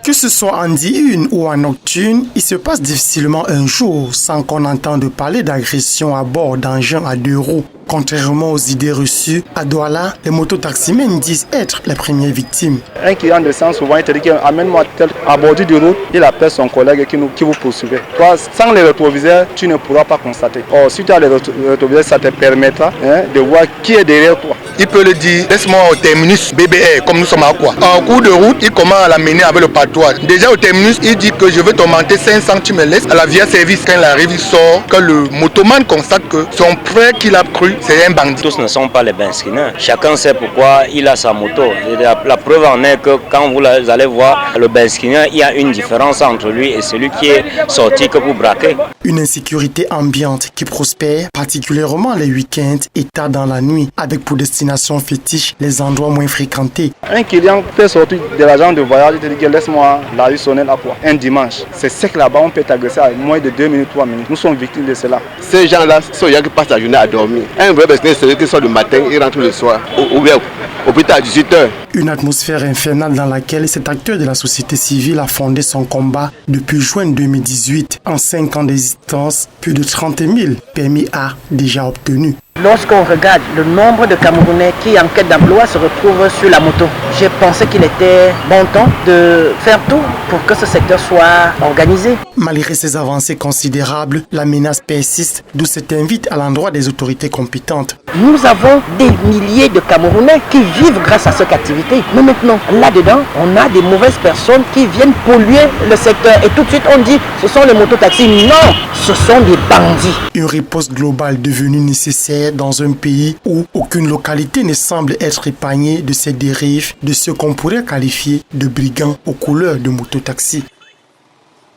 Que ce soit en diurne ou en nocturne, il se passe difficilement un jour sans qu'on entende parler d'agression à bord d'engins à 2 roues. Contrairement aux idées reçues, à Douala, les mototaximens disent être les premières victimes. Un client descend souvent, il te dit amène-moi tel à bord de route, il appelle son collègue qui vous poursuivait. Toi, sans les rétroviseurs, tu ne pourras pas constater. Or, si tu as les rétroviseurs, ça te permettra de voir qui est derrière toi. Il peut le dire, laisse-moi au terminus BBR, comme nous sommes à quoi. En cours de route, il commence à l'amener avec le patrouille. Déjà au terminus, il dit que je veux t'augmenter 500, tu me laisses. À la via service, quand il arrive, il sort, que le motoman constate que son frère qu'il a cru, c'est un bandit. Tous ne sont pas les benzineurs. Chacun sait pourquoi il a sa moto. La preuve en est que quand vous allez voir le benzineur, il y a une différence entre lui et celui qui est sorti que pour braquer. Une insécurité ambiante qui prospère, particulièrement les week-ends et tard dans la nuit, avec pour destination fétiche les endroits moins fréquentés. Un client fait sortir de l'agent de voyage, il te dit que laisse-moi la rue sonner là quoi. Un dimanche, c'est sec là-bas, on peut t'agresser à moins de 2 minutes, 3 minutes. Nous sommes victimes de cela. Ces gens-là sont les gens qui passent la journée à dormir. Un vrai business, c'est celui qui sort le matin et rentre le soir, ou bien au plus tard à 18h. Une atmosphère infernale dans laquelle cet acteur de la société civile a fondé son combat depuis juin 2018. En 5 ans d'existence, plus de 30 000 permis A déjà obtenus. Lorsqu'on regarde le nombre de Camerounais qui en quête d'emploi se retrouvent sur la moto, j'ai pensé qu'il était bon temps de faire tout pour que ce secteur soit organisé. Malgré ces avancées considérables, la menace persiste, d'où cette invite à l'endroit des autorités compétentes. Nous avons des milliers de Camerounais qui vivent grâce à cette activité. Mais maintenant, là-dedans, on a des mauvaises personnes qui viennent polluer le secteur. Et tout de suite, on dit, ce sont les mototaxis. Non, ce sont des bandits. Une riposte globale devenue nécessaire dans un pays où aucune localité ne semble être épargnée de ces dérives de ce qu'on pourrait qualifier de brigands aux couleurs de mototaxi.